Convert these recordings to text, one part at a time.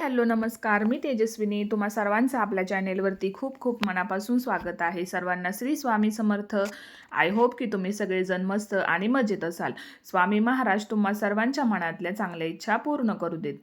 Hello नमस्कार. मी तेजस्विनी. तुम्हा सर्वांचं आपल्या चॅनेलवरती खूप खूप मनापासून स्वागत आहे. सर्वांना श्री स्वामी समर्थ. आय होप की तुम्ही सगळेजण मस्त आणि मजेत असाल. स्वामी महाराज तुम्हा सर्वांच्या मनातल्या चांगल्या इच्छा पूर्ण करू देत.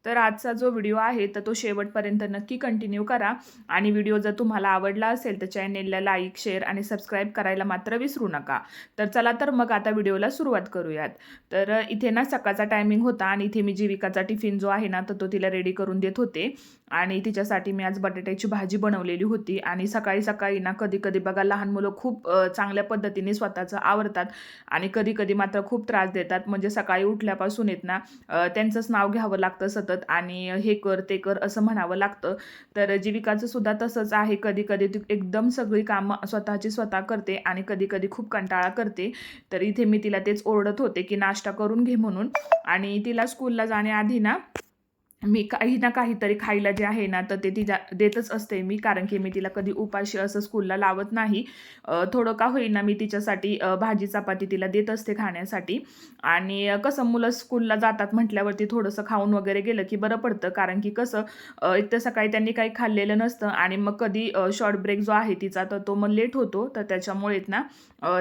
तर आजचा जो व्हिडिओ आहे तर तो शेवटपर्यंत नक्की कंटिन्यू करा. आणि व्हिडिओ जर तुम्हाला आवडला असेल तर चॅनेलला लाईक, शेअर आणि सबस्क्राईब करायला मात्र विसरू नका. तर चला तर मग आता व्हिडिओला सुरुवात करूयात. तर इथे ना सकाळचा टायमिंग होता आणि इथे मी जीविकाचा टिफिन जो आहे ना तर तो तिला रेडी करून देत होते. आणि तिच्यासाठी मी आज बटाट्याची भाजी बनवलेली होती. आणि सकाळी सकाळी ना कधी कधी बघा लहान मुलं खूप चांगल्या पद्धतीने स्वतःचं आवरतात आणि कधी कधी मात्र खूप त्रास देतात. म्हणजे सकाळी उठल्यापासून येत ना त्यांचंच नाव घ्यावं लागतं सतत आणि हे कर ते कर असं म्हणावं लागतं. तर जीविकाचं सुद्धा तसंच आहे. कधी कधी ती एकदम सगळी कामं स्वतःची स्वतः करते आणि कधी कधी खूप कंटाळा करते. तर इथे मी तिला तेच ओरडत होते की नाश्ता करून घे म्हणून. आणि तिला स्कूलला जाण्याआधी ना मी काही ना काहीतरी खायला जे आहे ना तर ते तिला देतच असते मी. कारण की मी तिला कधी उपाशी असं स्कूलला लावत नाही. थोडं का होईना मी तिच्यासाठी भाजी चपाती तिला देत असते खाण्यासाठी. आणि कसं मुलं स्कूलला जातात म्हटल्यावरती थोडंसं खाऊन वगैरे गेलं की बरं पडतं. कारण की कसं एक तर सकाळी त्यांनी काही खाल्लेलं नसतं आणि मग कधी शॉर्ट ब्रेक जो आहे तिचा तर तो मग लेट होतो. तर त्याच्यामुळेच ना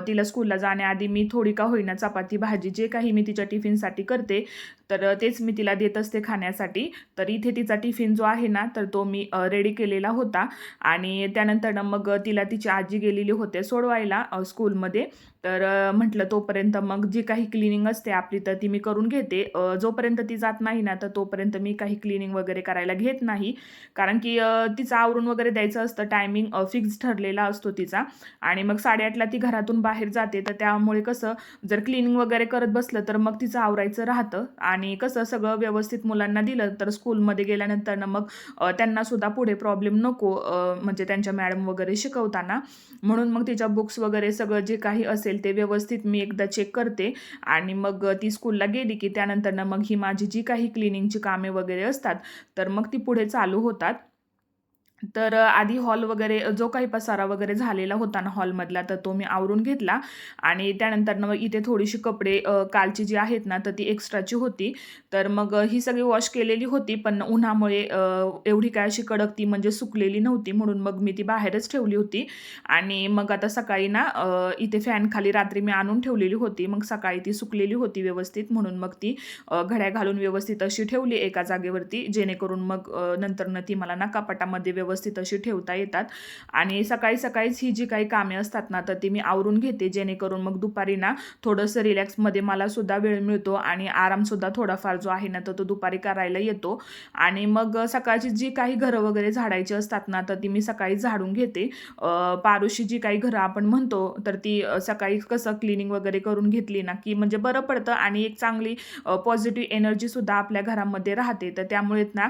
तिला स्कूलला जाण्याआधी मी थोडी का होईना चपाती भाजी जे काही मी तिच्या टिफिनसाठी करते तर तेच मी तिला देत असते खाण्यासाठी. तर इथे तिचा टिफिन जो आहे ना तर तो मी रेडी केलेला होता. आणि त्यानंतर मग तिला तिची आजी गेलेली होते सोडवायला स्कूलमध्ये. तर म्हटलं तोपर्यंत मग जी काही क्लिनिंग असते आपली तर ती मी करून घेते. जोपर्यंत ती जात नाही ना तर तोपर्यंत मी काही क्लिनिंग वगैरे करायला घेत नाही. कारण की तिचं आवरून वगैरे द्यायचं असतं. टायमिंग फिक्स ठरलेला असतो तिचा. आणि मग 8:30ला ती घरातून बाहेर जाते. तर त्यामुळे कसं जर क्लिनिंग वगैरे करत बसलं तर मग तिचं आवरायचं राहतं. आणि कसं सगळं व्यवस्थित मुलांना दिलं तर स्कूलमध्ये गेल्यानंतर ना मग त्यांना सुद्धा पुढे प्रॉब्लेम नको म्हणजे त्यांच्या मॅडम वगैरे शिकवताना. म्हणून मग तिच्या बुक्स वगैरे सगळं जे काही असेल ते व्यवस्थित मी एकदा चेक करते. आणि मग ती स्कूलला गेली की त्यानंतर ना मग ही माझी जी काही क्लिनिंगची कामे वगैरे असतात तर मग ती पुढे चालू होतात. तर आधी हॉल वगैरे जो काही पसारा वगैरे झालेला होता ना हॉलमधला तर तो मी आवरून घेतला. आणि त्यानंतर मग इथे थोडीशी कपडे कालची जी आहेत ना तर ती एक्स्ट्राची होती. तर मग ही सगळी वॉश केलेली होती पण उन्हामुळे एवढी काय अशी कडक ती म्हणजे सुकलेली नव्हती म्हणून मग मी ती बाहेरच ठेवली होती. आणि मग आता सकाळी ना इथे फॅन खाली रात्री मी आणून ठेवलेली होती. मग सकाळी ती सुकलेली होती व्यवस्थित म्हणून मग ती घड्या घालून व्यवस्थित अशी ठेवली एका जागेवरती जेणेकरून मग नंतर ती मला ना कपाटामध्ये व्यवस्थित अशी ठेवता येतात. आणि सकाळी सकाळीच ही जी काही कामे असतात ना तर ती मी आवरून घेते जेणेकरून मग दुपारी ना थोडंसं रिलॅक्समध्ये मला सुद्धा वेळ मिळतो आणि आरामसुद्धा थोडाफार जो आहे ना तर तो दुपारी करायला येतो. आणि मग सकाळची जी काही घरं वगैरे झाडायची असतात ना तर ती मी सकाळी झाडून घेते. पारुशी जी काही घरं आपण म्हणतो तर ती सकाळी कसं क्लिनिंग वगैरे करून घेतली ना की म्हणजे बरं पडतं आणि एक चांगली पॉझिटिव्ह एनर्जीसुद्धा आपल्या घरामध्ये राहते. तर त्यामुळेच ना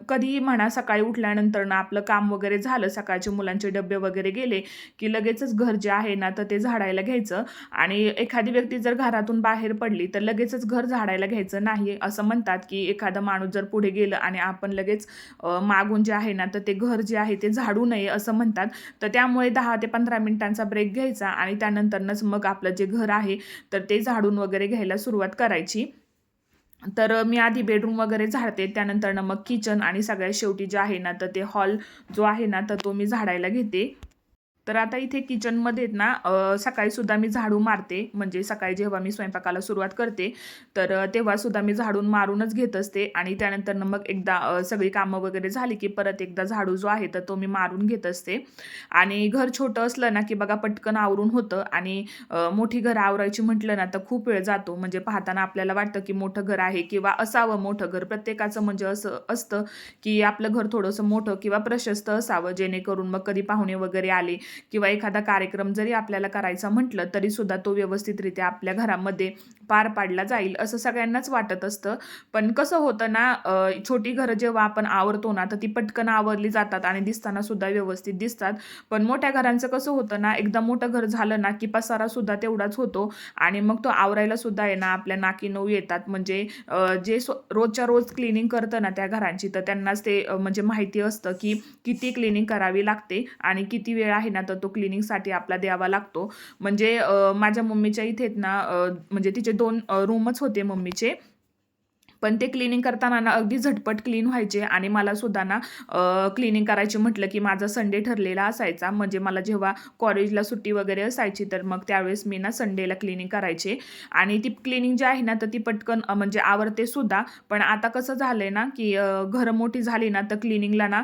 कधीही म्हणा सकाळी उठल्यानंतर ना आपलं काम वगैरे झालं सकाळचे मुलांचे डबे वगैरे गेले की लगेचच घर जे आहे ना तर ते झाडायला घ्यायचं. आणि एखादी व्यक्ती जर घरातून बाहेर पडली तर लगेचच घर झाडायला घ्यायचं नाही. असं म्हणतात की एखादा माणूस जर पुढे गेलं आणि आपण लगेच मागून जे आहे ना तर ते घर जे आहे ते झाडू नये असं म्हणतात. तर त्यामुळे 10 ते 15 मिनिटांचा ब्रेक घ्यायचा आणि त्यानंतरच मग आपलं जे घर आहे तर ते झाडून वगैरे घ्यायला सुरुवात करायची. तर मी आधी बेडरूम वगैरे झाडते त्यानंतर मग किचन आणि सगळ्यात शेवटी जे आहे ना तर ते हॉल जो आहे ना तर तो मी झाडायला घेते. तर आता इथे किचनमध्ये ना सकाळीसुद्धा मी झाडू मारते. म्हणजे सकाळी जेव्हा मी स्वयंपाकाला सुरुवात करते तर तेव्हासुद्धा मी झाडून मारूनच घेत असते. आणि त्यानंतर मग एकदा सगळी कामं वगैरे झाली की परत एकदा झाडू जो आहे तर तो मी मारून घेत असते. आणि घर छोटं असलं ना की बघा पटकन आवरून होतं. आणि मोठी घरं आवरायची म्हटलं ना तर खूप वेळ जातो. म्हणजे पाहताना आपल्याला वाटतं की मोठं घर आहे किंवा असावं मोठं घर. प्रत्येकाचं म्हणजे असं असतं की आपलं घर थोडंसं मोठं किंवा प्रशस्त असावं जेणेकरून मग कधी पाहुणे वगैरे आले किंवा एखादा कार्यक्रम जरी आपल्याला करायचा म्हटलं तरी सुद्धा तो व्यवस्थितरित्या आपल्या घरामध्ये पार पाडला जाईल असं सगळ्यांनाच वाटत असतं. पण कसं होतं ना छोटी घरं जेव्हा आपण आवरतो ना तर ती पटकन आवरली जातात आणि दिसताना सुद्धा व्यवस्थित दिसतात. पण मोठ्या घरांचं कसं होतं ना एकदा मोठं घर झालं ना की पसारा सुद्धा तेवढाच होतो. आणि मग तो आवरायला सुद्धा आहे ना आपल्या नाकी नऊ येतात. म्हणजे जे रोजच्या रोज क्लिनिंग करतं ना त्या घरांची तर त्यांनाच ते म्हणजे माहिती असतं की किती क्लिनिंग करावी लागते आणि किती वेळ आहे ना तर तो क्लिनिंगसाठी आपला द्यावा लागतो. म्हणजे माझ्या मम्मीच्या इथेच ना म्हणजे तिचे 2 रूमच होते मम्मीचे. पण ते क्लिनिंग करताना ना अगदी झटपट क्लीन व्हायचे आणि मला सुद्धा ना क्लिनिंग करायची म्हटलं की माझा संडे ठरलेला असायचा. म्हणजे मला जेव्हा कॉलेजला सुट्टी वगैरे असायची तर मग त्यावेळेस मी ना संडेला क्लिनिंग करायचे आणि ती क्लिनिंग जी आहे ना तर ती पटकन म्हणजे आवरते सुद्धा. पण आता कसं झालंय ना की घरं मोठी झाली ना तर क्लिनिंगला ना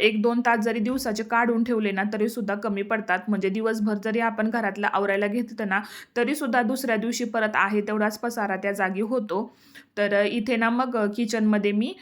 1-2 तास जरी दिवसाचे काढून ठेवले ना तरी सुद्धा कमी पडतात. म्हणजे दिवसभर जरी आपण घरातलं आवरायला घेतलं ना तरी सुद्धा दुसऱ्या दिवशी परत आहे तेवढाच पसारा त्या जागी होतो. तर इथे ना मग किचनमध्ये मी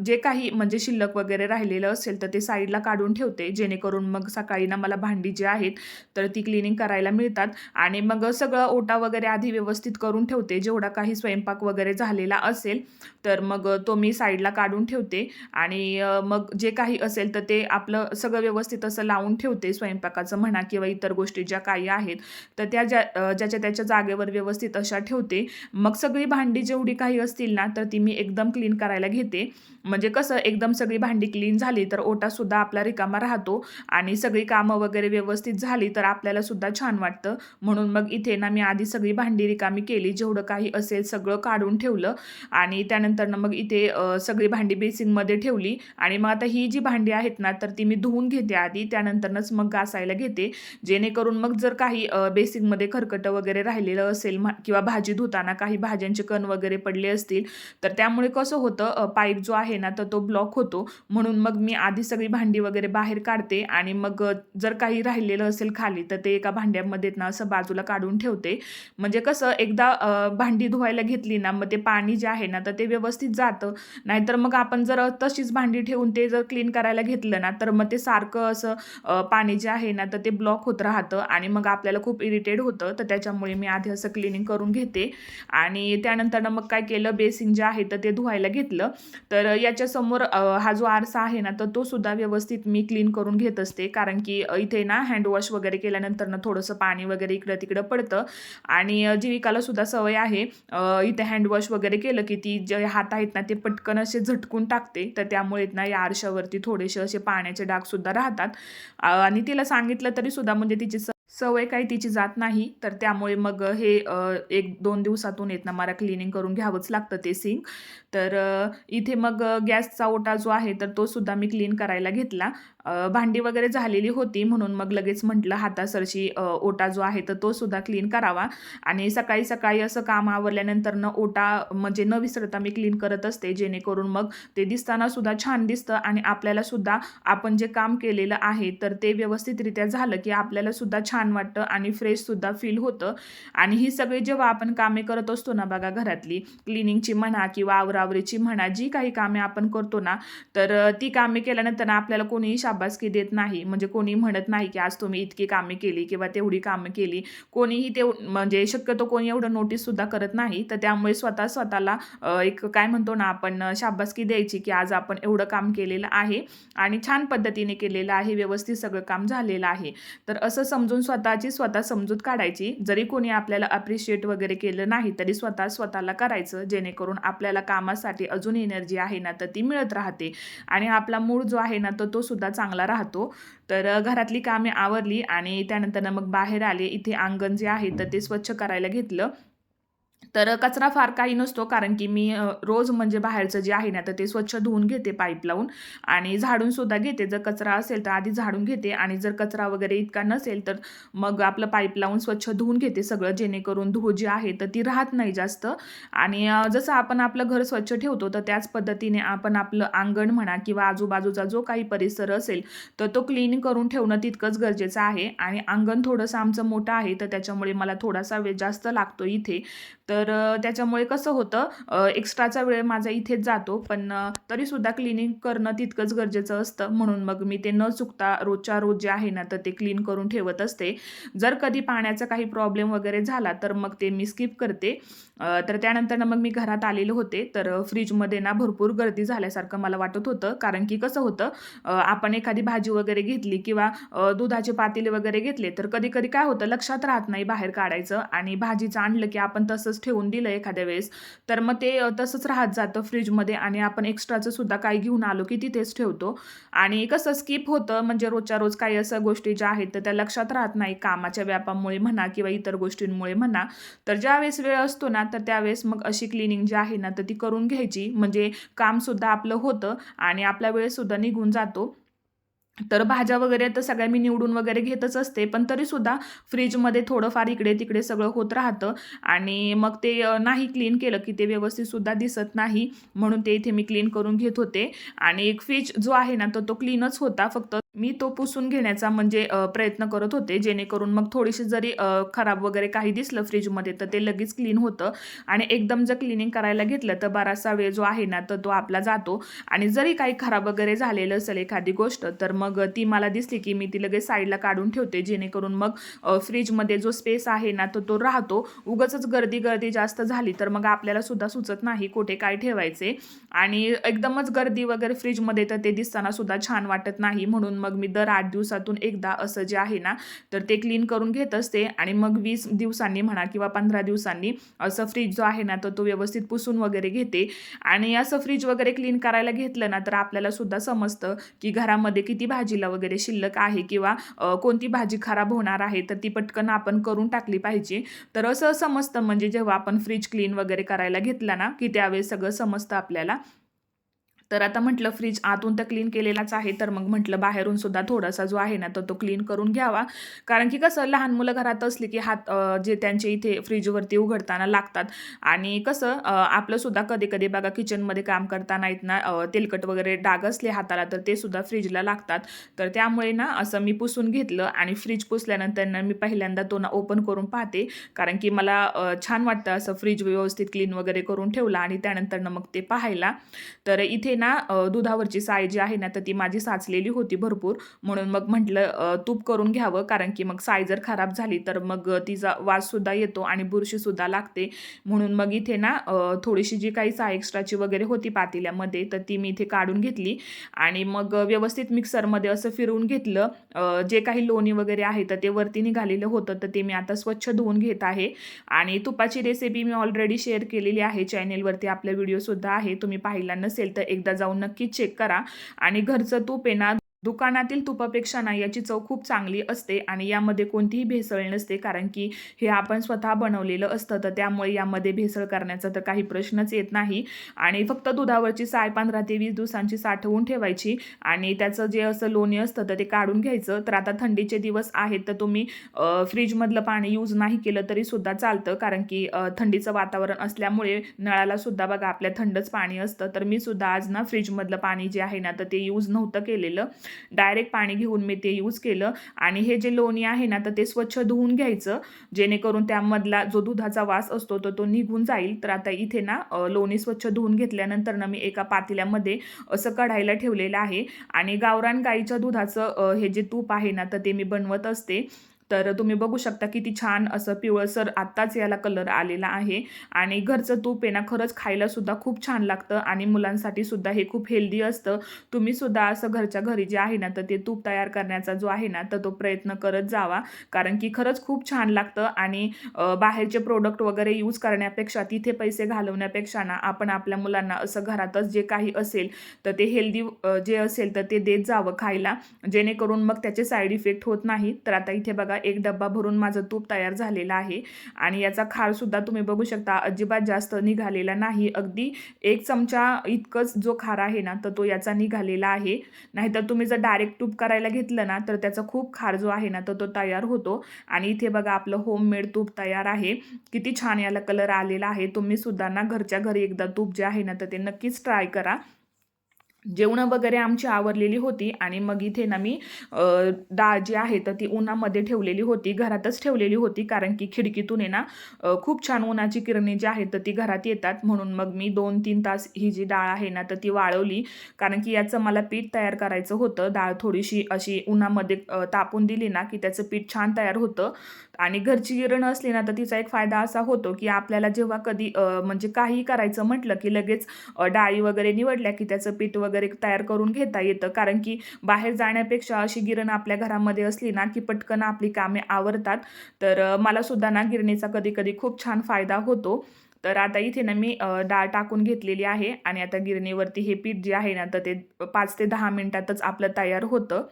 जे काही म्हणजे शिल्लक वगैरे राहिलेलं असेल तर ते साईडला काढून ठेवते, जेणेकरून मग सकाळी ना मला भांडी जी आहेत तर ती क्लिनिंग करायला मिळतात. आणि मग सगळं ओटा वगैरे आधी व्यवस्थित करून ठेवते. जेवढा काही स्वयंपाक वगैरे झालेला असेल तर मग तो मी साईडला काढून ठेवते आणि मग जे काही असेल तर ते आपलं सगळं व्यवस्थित असं लावून ठेवते. स्वयंपाकाचं म्हणा किंवा इतर गोष्टी ज्या काही आहेत तर त्या ज्याच्या त्याच्या जागेवर व्यवस्थित अशा ठेवते. मग सगळी भांडी जेवढी काही असतील ना तर ती मी एकदम क्लीन करायला घेते. म्हणजे कसं एकदम सगळी भांडी क्लीन झाली तर ओटासुद्धा आपला रिकामा राहतो आणि सगळी कामं वगैरे व्यवस्थित झाली तर आपल्याला सुद्धा छान वाटतं. म्हणून मग इथे ना मी आधी सगळी भांडी रिकामी केली, जेवढं काही असेल सगळं काढून ठेवलं आणि त्यानंतर ना मग इथे सगळी भांडी बेसिनमध्ये ठेवली आणि मग आता ही जी भांडी आहेत ना तर ती मी धुवून घेते आधी, त्यानंतरच मग घासायला घेते. जेणेकरून मग जर काही बेसिनमध्ये खरकटं वगैरे राहिलेलं असेल किंवा भाजी धुताना काही भाज्यांचे कण वगैरे पडले असतील तर त्यामुळे कसं होतं पाईप जो आहे ना तर तो ब्लॉक होतो. म्हणून मग मी आधी सगळी भांडी वगैरे बाहेर काढते आणि मग जर काही राहिलेलं असेल खाली तर ते एका भांड्यामध्ये ना असं बाजूला काढून ठेवते. म्हणजे कसं एकदा भांडी धुवायला घेतली ना मग ते पाणी जे आहे ना तर ते व्यवस्थित जातं. नाहीतर मग आपण जर तशीच भांडी ठेवून ते जर क्लीन करायला घेतलं ना तर मग ते सारखं असं पाणी जे आहे ना तर ते ब्लॉक होत राहतं आणि मग आपल्याला खूप इरिटेट होतं. तर त्याच्यामुळे मी आधी असं क्लिनिंग करून घेते आणि त्यानंतर मग काय केलं, बेसिन जे आहे तर ते धुवायला घेतलं. तर याच्यासमोर हा जो आरसा आहे ना तर तो सुद्धा व्यवस्थित मी क्लीन करून घेत असते. कारण की इथे ना हँडवॉश वगैरे केल्यानंतर ना थोडंसं पाणी वगैरे इकडं तिकडं पडतं आणि जीविकाला सुद्धा सवय आहे इथे हँडवॉश वगैरे केलं की ती जे हात आहेत ना ते पटकन असे झटकून टाकते. तर त्यामुळे ना या आरशावरती थोडेसे असे पाण्याचे डाग सुद्धा राहतात आणि तिला सांगितलं तरी सुद्धा म्हणजे तिची सवय काही तिची जात नाही. तर त्यामुळे मग हे 1-2 दिवसातून येत ना मला क्लिनिंग करून घ्यावंच लागतं ते सिंक. तर इथे मग गॅसचा ओटा जो आहे तर तो सुद्धा मी क्लीन करायला घेतला. भांडी वगैरे झालेली होती म्हणून मग लगेच म्हटलं हातासरशी ओटा जो आहे तर तो सुद्धा क्लीन करावा आणि सकाळी सकाळी असं काम आवरल्यानंतर न ओटा म्हणजे न विसरता मी क्लीन करत असते, जेणेकरून मग ते दिसताना सुद्धा छान दिसतं आणि आपल्याला सुद्धा आपण जे काम केलेलं आहे तर ते व्यवस्थितरित्या झालं की आपल्याला सुद्धा छान वाटतं आणि फ्रेश सुद्धा फील होतं. आणि ही सगळी जेव्हा आपण कामे करत असतो ना बघा, घरातली क्लिनिंगची म्हणा किंवा आवरावरीची म्हणा, जी काही कामे आपण करतो ना तर ती कामे केल्यानंतर आपल्याला कोणीही शाबासकी देत नाही. म्हणजे कोणी म्हणत नाही की आज तुम्ही इतकी कामे केली किंवा तेवढी कामं केली. कोणीही ते म्हणजे शक्यतो कोणी एवढं नोटीस सुद्धा करत नाही. तर त्यामुळे स्वतःला एक काय म्हणतो ना आपण शाबासकी द्यायची की आज आपण एवढं काम केलेलं आहे आणि छान पद्धतीने केलेलं आहे, व्यवस्थित सगळं काम झालेलं आहे. तर असं समजून स्वतः समजूत काढायची. जरी कोणी आपल्याला अप्रिशिएट वगैरे केलं नाही तरी स्वतःला करायचं, जेणेकरून आपल्याला कामासाठी अजून एनर्जी आहे ना तर ती मिळत राहते आणि आपला मूड जो आहे ना तर तो सुद्धा चांगला राहतो. तर घरातली कामे आवरली आणि त्यानंतर मग बाहेर आले. इथे अंगण जे आहे तर ते स्वच्छ करायला घेतलं. तर कचरा फार काही नसतो, कारण की मी रोज म्हणजे बाहेरचं जे आहे ना तर ते स्वच्छ धुवून घेते पाईप लावून आणि झाडून सुद्धा घेते. जर कचरा असेल तर आधी झाडून घेते आणि जर कचरा वगैरे इतका नसेल तर मग आपलं पाईप लावून स्वच्छ धुवून घेते सगळं, जेणेकरून धूळ जी आहे तर ती राहत नाही जास्त. आणि जसं आपण आपलं घर स्वच्छ ठेवतो तर त्याच पद्धतीने आपण आपलं अंगण म्हणा किंवा आजूबाजूचा जो काही परिसर असेल तर तो क्लीन करून ठेवणं तितकंच गरजेचं आहे. आणि अंगण थोडंसं आमचं मोठं आहे तर त्याच्यामुळे मला थोडासा वेळ जास्त लागतो इथे. तर त्याच्यामुळे कसं होतं एक्स्ट्राचा वेळ माझा इथेच जातो, पण तरीसुद्धा क्लिनिंग करणं तितकंच गरजेचं असतं. म्हणून मग मी ते न चुकता रोजच्या रोज जे आहे ना तर ते क्लीन करून ठेवत असते. जर कधी पाण्याचा काही प्रॉब्लेम वगैरे झाला तर मग ते मी स्किप करते. तर त्यानंतर मग मी घरात आलेले होते तर फ्रीजमध्ये ना भरपूर गर्दी झाल्यासारखं मला वाटत होतं. कारण की कसं होतं आपण एखादी भाजी वगैरे घेतली किंवा दुधाचे पातेले वगैरे घेतले तर कधी कधी काय होतं लक्षात राहत नाही बाहेर काढायचं आणि भाजीचं आणलं की आपण तसंच तसंच ठेवून दिलं एखाद्या वेळेस तर मग ते तसंच राहत जातं फ्रीजमध्ये आणि आपण एक्स्ट्राचं सुद्धा काही घेऊन आलो की तिथेच ठेवतो. आणि कसं स्किप होतं म्हणजे रोजच्या रोज काही असं गोष्टी ज्या आहेत तर त्या लक्षात राहत नाही कामाच्या व्यापामुळे म्हणा किंवा इतर गोष्टींमुळे म्हणा. तर ज्यावेळेस वेळ असतो ना तर त्यावेळेस मग अशी क्लिनिंग जी आहे ना तर ती करून घ्यायची म्हणजे कामसुद्धा आपलं होतं आणि आपला वेळसुद्धा निघून जातो. तर भाज्या वगैरे तर सगळ्या मी निवडून वगैरे घेतच असते. पण तरीसुद्धा फ्रिजमध्ये थोडंफार इकडे-तिकडे सगळं होत राहतं आणि मग ते नाही क्लीन केलं की ते व्यवस्थितसुद्धा दिसत नाही. म्हणून ते इथे मी क्लीन करून घेत होते आणि एक फ्रिज जो आहे ना, तर तो क्लीनच होता. फक्त मी तो पुसून घेण्याचा म्हणजे प्रयत्न करत होते. जेणेकरून मग थोडीशी जरी खराब वगैरे काही दिसलं फ्रिजमध्ये तर ते लगेच क्लीन होतं आणि एकदम जर क्लीनिंग करायला घेतलं तर बराचसा वेळ जो आहे ना, तर तो आपला जातो आणि जरी काही खराब वगैरे झालेलं असेल एखादी गोष्ट तर मग ती मला दिसली की मी ती लगेच साईडला काढून ठेवते जेणेकरून मग फ्रीजमध्ये जो स्पेस आहे ना तो तो राहतो. उगाचच गर्दी जास्त झाली तर मग आपल्याला सुद्धा सुचत नाही कुठे काय ठेवायचे आणि एकदमच गर्दी वगैरे फ्रीजमध्ये तर ते दिसताना सुद्धा छान वाटत नाही. म्हणून मग मी दर 8 दिवसातून एकदा असं जे आहे ना तर ते क्लीन करून घेत असते आणि मग 20 दिवसांनी म्हणा किंवा 15 दिवसांनी असं फ्रीज जो आहे ना तर तो व्यवस्थित पुसून वगैरे घेते. आणि असं फ्रीज वगैरे क्लीन करायला घेतलं ना तर आपल्याला सुद्धा समजतं की घरामध्ये किती भाजीला वगैरे शिल्लक आहे किंवा कोणती भाजी खराब होणार आहे तर ती पटकन आपण करून टाकली पाहिजे. तर असं समजतं म्हणजे जेव्हा आपण फ्रीज क्लीन वगैरे करायला घेतला ना की त्यावेळेस सगळं समजतं आपल्याला. तर आता म्हटलं फ्रीज आतून तर क्लीन केलेलाच आहे तर मग म्हटलं बाहेरून सुद्धा थोडासा जो आहे ना तर तो क्लीन करून घ्यावा. कारण की कसं लहान मुलं घरात असली की हात जे त्यांचे इथे फ्रीजवरती उघडताना लागतात आणि कसं आपलं सुद्धा कधी-कधी बघा किचनमध्ये काम करताना आहेत ना तेलकट वगैरे डाग असले हाताला तर ते सुद्धा फ्रीजला लागतात. तर त्यामुळे ना असं मी पुसून घेतलं आणि फ्रीज पुसल्यानंतर ना मी पहिल्यांदा तो ना ओपन करून पाहते. कारण की मला छान वाटतं असं फ्रीज व्यवस्थित क्लीन वगैरे करून ठेवला आणि त्यानंतर ना मग ते पाहायला. तर इथे ना दुधावरची साय जी आहे ना तर ती माझी साचलेली होती भरपूर. म्हणून मग म्हटलं तूप करून घ्यावं कारण की मग साय जर खराब झाली तर मग तिचा वाससुद्धा येतो आणि बुरशीसुद्धा लागते. म्हणून मग इथे ना थोडीशी जी काही साय एक्स्ट्राची वगैरे होती पातेल्यामध्ये तर ती मी इथे काढून घेतली आणि मग व्यवस्थित मिक्सरमध्ये असं फिरवून घेतलं. जे काही लोणी वगैरे आहे तर ते वरती निघालेलं होतं तर ते मी आता स्वच्छ धुवून घेत आहे आणि तुपाची रेसिपी मी ऑलरेडी शेअर केलेली आहे चॅनेलवरती आपला व्हिडिओसुद्धा आहे. तुम्ही पाहिला नसेल तर एकदा जाऊन नक्की चेक करा आणि घरचं तूप आहे ना दुकानातील तुपापेक्षा ना याची चव खूप चांगली असते आणि यामध्ये कोणतीही भेसळ नसते कारण की हे आपण स्वतः बनवलेलं असतं तर त्यामुळे यामध्ये भेसळ करण्याचा तर काही प्रश्नच येत नाही. आणि फक्त दुधावरची साय 15 ते 20 दिवसांची साठवून ठेवायची आणि त्याचं जे असं लोणी असतं तर ते काढून घ्यायचं. तर आता थंडीचे दिवस आहेत तर तुम्ही फ्रीजमधलं पाणी यूज नाही केलं तरी सुद्धा चालतं कारण की थंडीचं वातावरण असल्यामुळे नळाला सुद्धा बघा आपल्या थंडच पाणी असतं. तर मी सुद्धा आज ना फ्रीजमधलं पाणी जे आहे ना तर ते यूज नव्हतं केलेलं. डायरेक्ट पाणी घेऊन मी ते यूज केलं आणि हे जे लोणी आहे ना तर ते स्वच्छ धुवून घ्यायचं जेणेकरून त्यामधला जो दुधाचा वास असतो तो निघून जाईल. तर आता इथे ना लोणी स्वच्छ धुवून घेतल्यानंतर ना मी एका पातेल्यामध्ये असं कढायला ठेवलेलं आहे आणि गावरान गाईच्या दुधाचं हे जे तूप आहे ना तर ते मी बनवत असते. तर तुम्ही बघू शकता किती छान असं पिवळसर आत्ताच याला कलर आलेला आहे आणि घरचं तूप आहे ना खरंच खायला सुद्धा खूप छान लागतं आणि मुलांसाठी सुद्धा हे खूप हेल्दी असतं. तुम्ही सुद्धा असं घरच्या घरी जे आहे ना तर ते तूप तयार करण्याचा जो आहे ना तर तो प्रयत्न करत जावा कारण की खरंच खूप छान लागतं आणि बाहेरचे प्रोडक्ट वगैरे यूज करण्यापेक्षा तिथे पैसे घालवण्यापेक्षा ना आपण आपल्या मुलांना असं घरातच जे काही असेल तर ते हेल्दी जे असेल तर ते देत जावं खायला जेणेकरून मग त्याचे साईड इफेक्ट होत नाही. तर आता इथे बघा एक डब्बा भरून माझं तूप तयार झालेलं आहे आणि याचा खारसुद्धा तुम्ही बघू शकता अजिबात जास्त निघालेला नाही. अगदी 1 चमचा इतकंच जो खार आहे ना तर तो याचा निघालेला आहे. नाहीतर तुम्ही जर डायरेक्ट तूप करायला घेतलं ना तर त्याचा खूप खार जो आहे ना तर तो तयार होतो आणि इथे बघा आपलं होममेड तूप तयार आहे. किती छान याला कलर आलेला आहे. तुम्ही सुद्धा ना घरच्या घरी एकदा तूप जे आहे ना तर ते नक्कीच ट्राय करा. जेवणं वगैरे आमची आवरलेली होती आणि मग इथे ना मी डाळ जी आहे तर ती उन्हामध्ये ठेवलेली होती. घरातच ठेवलेली होती कारण की खिडकीतून आहे ना खूप छान उन्हाची किरणे जी आहेत तर ती घरात येतात. म्हणून मग मी 2-3 तास ही जी डाळ आहे ना तर ती वाळवली. कारण की याचं मला पीठ तयार करायचं होतं. डाळ थोडीशी अशी उन्हामध्ये तापून दिली ना की त्याचं पीठ छान तयार होतं. आणि घरची गिरणं असली ना तर तिचा एक फायदा असा होतो की आपल्याला जेव्हा कधी म्हणजे काहीही करायचं म्हटलं की लगेच डाळी वगैरे निवडल्या की त्याचं पीठ वगैरे वगैरे तयार करून घेता येतं, कारण की बाहेर जाण्यापेक्षा अशी गिरण आपल्या घरामध्ये असली ना की पटकन आपली कामे आवरतात. तर मला सुद्धा ना गिरणीचा कधी-कधी खूप छान फायदा होतो. तर आता इथे ना मी डाळ टाकून घेतलेली आहे आणि आता गिरणीवरती हे पीठ जे आहे ना, तर ते 5 ते 10 मिनिटातच आपलं तयार होतं.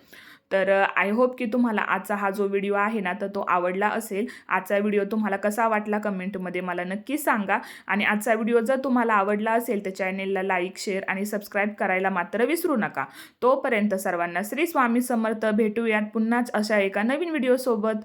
तर आय होप की तुम्हाला आजचा हा जो व्हिडिओ आहे ना, तर तो आवडला असेल. आजचा व्हिडिओ तुम्हाला कसा वाटला कमेंटमध्ये मला नक्की सांगा. आणि आजचा व्हिडिओ जर तुम्हाला आवडला असेल, तर चॅनेलला लाईक, शेअर आणि सबस्क्राईब करायला मात्र विसरू नका. तोपर्यंत सर्वांना श्री स्वामी समर्थ. भेटूयात पुन्हाच अशा एका नवीन व्हिडिओसोबत.